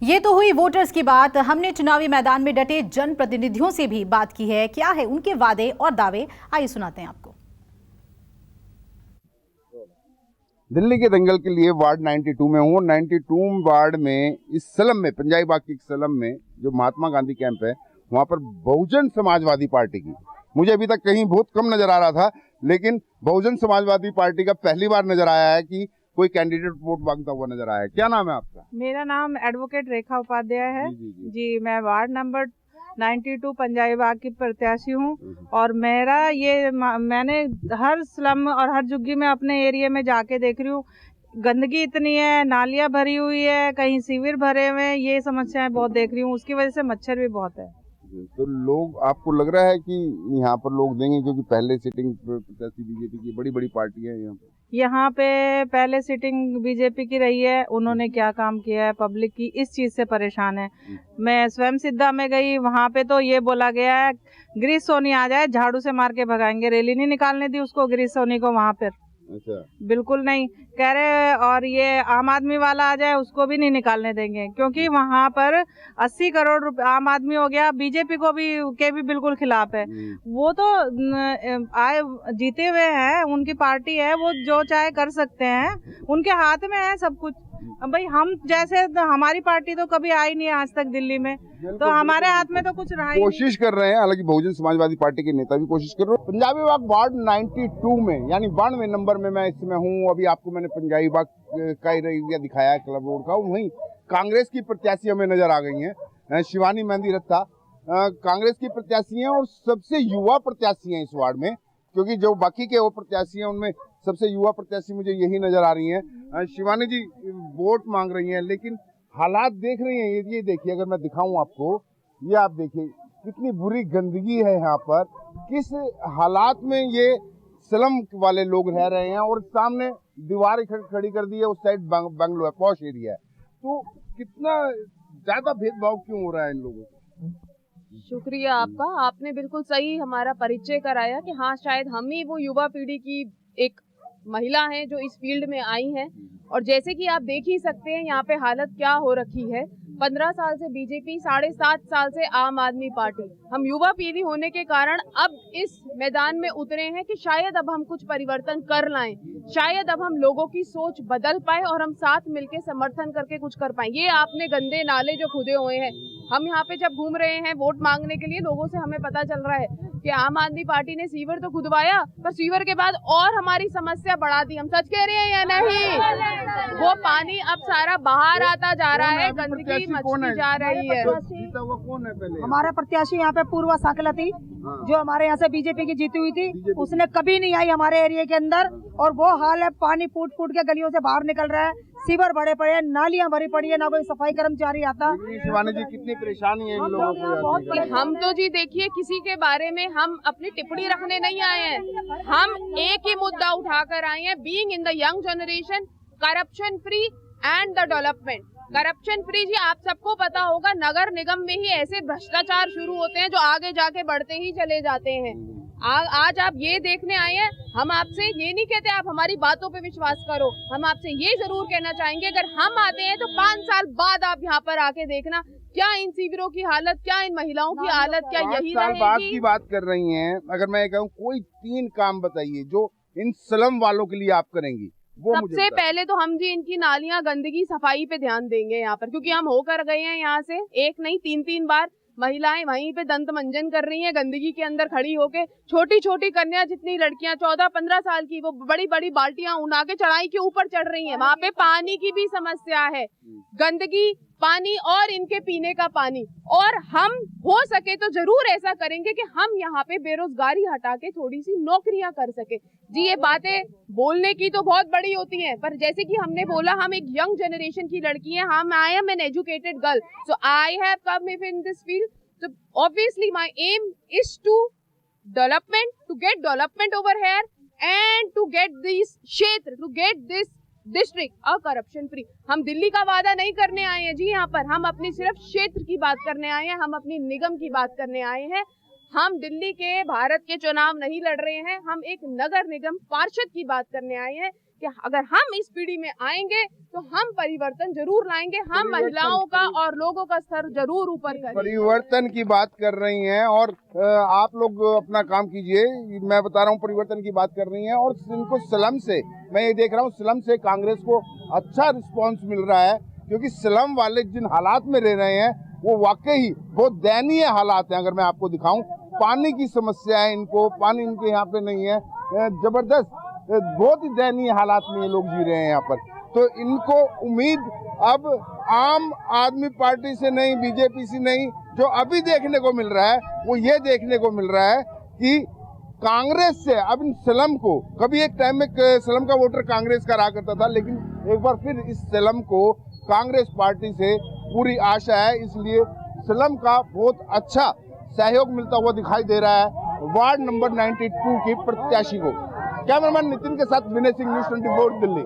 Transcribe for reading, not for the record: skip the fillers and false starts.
ये तो हुई वोटर्स की बात। हमने चुनावी मैदान में डटे जनप्रतिनिधियों से भी बात की है। क्या है उनके वादे और दावे, आइए सुनाते हैं आपको। दिल्ली के दंगल के लिए वार्ड 92 में हूँ। 92 वार्ड में इस स्लम में, पंजाबी बाग की स्लम में जो महात्मा गांधी कैंप है, वहाँ पर बहुजन समाजवादी पार्टी की, मुझे अभी तक कहीं बहुत कम नजर आ रहा था, लेकिन बहुजन समाजवादी पार्टी का पहली बार नजर आया है कि कोई कैंडिडेट वोट मांगता हुआ नजर आया है। क्या नाम है आपका? मेरा नाम एडवोकेट रेखा उपाध्याय है। जी, मैं वार्ड नंबर 92 पंजाबी बाग की प्रत्याशी हूँ। और मैंने हर स्लम और हर झुग्गी में अपने एरिया में जाके देख रही हूँ, गंदगी इतनी है, नालियाँ भरी हुई है, कहीं सीवर भरे हुए हैं, ये समस्याएं बहुत देख रही हूँ। उसकी वजह से मच्छर भी बहुत है। तो लोग, आपको लग रहा है कि यहाँ पर लोग देंगे, क्योंकि पहले सिटिंग प्रत्याशी बीजेपी की बड़ी बड़ी पार्टी है यहाँ पे पहले सिटिंग बीजेपी की रही है, उन्होंने क्या काम किया है? पब्लिक की इस चीज से परेशान है। मैं स्वयं सिद्धा में गई, वहाँ पे तो ये बोला गया है गिरीश सोनी आ जाए झाड़ू से मार के भगाएंगे। रैली नहीं निकालने दी उसको, गिरीश सोनी को वहाँ पर। अच्छा, बिल्कुल नहीं कह रहे। और ये आम आदमी वाला आ जाए, उसको भी नहीं निकालने देंगे, क्योंकि वहाँ पर 80 करोड़ रुपए आम आदमी हो गया, बीजेपी को भी बिल्कुल खिलाफ है। वो तो आए जीते हुए हैं, उनकी पार्टी है, वो जो चाहे कर सकते हैं, उनके हाथ में है सब कुछ। अब भाई हम जैसे हमारी पार्टी तो कभी आई नहीं आज तक दिल्ली में, तो हमारे हाथ में तो कुछ रहा ही नहीं। कोशिश कर रहे हैं, हालांकि बहुजन समाजवादी पार्टी के नेता भी कोशिश कर रहे हैं। पंजाबी बाग वार्ड 92 में, यानी 92वें नंबर में मैं इसमें हूँ। अभी आपको मैंने पंजाबी बाग का एरिया दिखाया है, क्लब रोड का। वहीं कांग्रेस की प्रत्याशी हमें नजर आ गई है, शिवानी मेहंदी रत्ता कांग्रेस की प्रत्याशी हैं और सबसे युवा प्रत्याशी हैं इस वार्ड में, क्योंकि जो बाकी के वो प्रत्याशी हैं उनमें सबसे युवा प्रत्याशी मुझे यही नजर आ रही हैं। शिवानी जी वोट मांग रही हैं, लेकिन हालात देख रही हैं, ये देखिए, अगर मैं दिखाऊं आपको, ये आप देखिए कितनी बुरी गंदगी है यहाँ पर, किस हालात में ये स्लम वाले लोग रह रहे हैं। और सामने दीवार खड़ी कर दी है, उस साइड बंगलो है, पॉश एरिया है। तो कितना ज्यादा भेदभाव क्यों हो रहा है इन लोगों से? शुक्रिया आपका, आपने बिल्कुल सही हमारा परिचय कराया कि हाँ, शायद हम ही वो युवा पीढ़ी की एक महिला हैं जो इस फील्ड में आई हैं। और जैसे कि आप देख ही सकते हैं यहाँ पे हालत क्या हो रखी है। 15 साल से बीजेपी, 7.5 साल से आम आदमी पार्टी। हम युवा पीढ़ी होने के कारण अब इस मैदान में उतरे हैं कि शायद अब हम कुछ परिवर्तन कर लाएं, शायद अब हम लोगों की सोच बदल पाए और हम साथ मिलके समर्थन करके कुछ कर पाए। ये आपने गंदे नाले जो खुदे हुए हैं, हम यहाँ पे जब घूम रहे हैं वोट मांगने के लिए, लोगों से हमें पता चल रहा है कि आम आदमी पार्टी ने सीवर तो खुदवाया, पर सीवर के बाद और हमारी समस्या बढ़ा दी। हम सच कह रहे हैं या नहीं? वो पानी अब सारा बाहर आता जा रहा है, गंदगी मचती जा रही है। कौन है पहले? हमारा प्रत्याशी यहाँ पे पूर्वा साकलती, जो हमारे यहाँ से बीजेपी की जीती हुई थी, उसने कभी नहीं आई हमारे एरिया के अंदर। और वो हाल है, पानी फूट फूट के गलियों से बाहर निकल रहा है, सीवर बड़े पड़े हैं, नालियां भरी पड़ी है, ना कोई सफाई कर्मचारी आता। शिवानी जी, कितनी परेशानी है इन लोगों को? हम तो जी देखिए, किसी के बारे में हम अपनी टिप्पणी रखने नहीं आए हैं, हम एक ही मुद्दा उठाकर आए हैं, being in the young generation, corruption free and the development. Corruption free जी, आप सबको पता होगा, नगर निगम में ही ऐसे भ्रष्टाचार शुरू होते हैं जो आगे जाके बढ़ते ही चले जाते हैं। आज आप ये देखने आए हैं, हम आपसे ये नहीं कहते आप हमारी बातों पे विश्वास करो, हम आपसे ये जरूर कहना चाहेंगे, अगर हम आते हैं तो 5 साल बाद आप यहाँ पर आके देखना क्या इन शिविरों की हालत, क्या इन महिलाओं की हालत, क्या यही साल बाद रहेगी? की बात कर रही हैं। अगर मैं कहूँ कोई 3 काम बताइए जो इन स्लम वालों के लिए आप करेंगी। सबसे पहले तो हम जी इनकी नालियां, गंदगी, सफाई पे ध्यान देंगे यहाँ पर, क्योंकि हम होकर गए हैं यहाँ से, एक नहीं 3-3 बार। महिलाएं वहीं पे दंत मंजन कर रही हैं गंदगी के अंदर खड़ी होके। छोटी छोटी कन्या जितनी लड़कियां 14-15 साल की, वो बड़ी बड़ी बाल्टियां उठा के चढ़ाई के ऊपर चढ़ रही हैं। वहाँ पे पानी की भी समस्या है, गंदगी, पानी और इनके पीने का पानी। और हम हो सके तो जरूर ऐसा करेंगे कि हम यहाँ पे बेरोजगारी हटा के थोड़ी सी नौकरियां कर सके। जी, ये बातें बोलने की तो बहुत बड़ी होती हैं, पर जैसे कि हमने बोला, हम एक यंग जनरेशन की लड़की हैं, I am an educated girl, so I have come in this field, so obviously my aim is to get development over here and to get this क्षेत्र, to get this district a corruption free। हम दिल्ली का वादा नहीं करने आए हैं जी, यहाँ पर हम अपनी सिर्फ क्षेत्र की बात करने आए हैं, हम अपनी निगम की बात करने आए हैं। हम दिल्ली के, भारत के चुनाव नहीं लड़ रहे हैं, हम एक नगर निगम पार्षद की बात करने आए हैं कि अगर हम इस पीढ़ी में आएंगे तो हम परिवर्तन जरूर लाएंगे, हम महिलाओं का और लोगों का स्तर जरूर ऊपर करेंगे। परिवर्तन की बात कर रही हैं और आप लोग अपना काम कीजिए, मैं बता रहा हूँ परिवर्तन की बात कर रही हैं। और इनको स्लम से, मैं ये देख रहा हूँ स्लम से कांग्रेस को अच्छा रिस्पॉन्स मिल रहा है, क्योंकि स्लम वाले जिन हालात में रह रहे हैं वो वाकई बहुत दयनीय हालात हैं। अगर मैं आपको दिखाऊं, पानी की समस्या है इनको, पानी इनके यहाँ पे नहीं है, जबरदस्त बहुत ही दयनीय हालात में ये लोग जी रहे हैं यहाँ पर। तो इनको उम्मीद अब आम आदमी पार्टी से नहीं, बीजेपी से नहीं, जो अभी देखने को मिल रहा है वो ये देखने को मिल रहा है कि कांग्रेस से अब इन स्लम को, कभी एक टाइम में स्लम का वोटर कांग्रेस का रहा करता था, लेकिन एक बार फिर इस स्लम को कांग्रेस पार्टी से पूरी आशा है। इसलिए स्लम का बहुत अच्छा सहयोग मिलता हुआ दिखाई दे रहा है वार्ड नंबर 92 की प्रत्याशी को। कैमरामैन नितिन के साथ विनय सिंह, न्यूज़ 24 दिल्ली।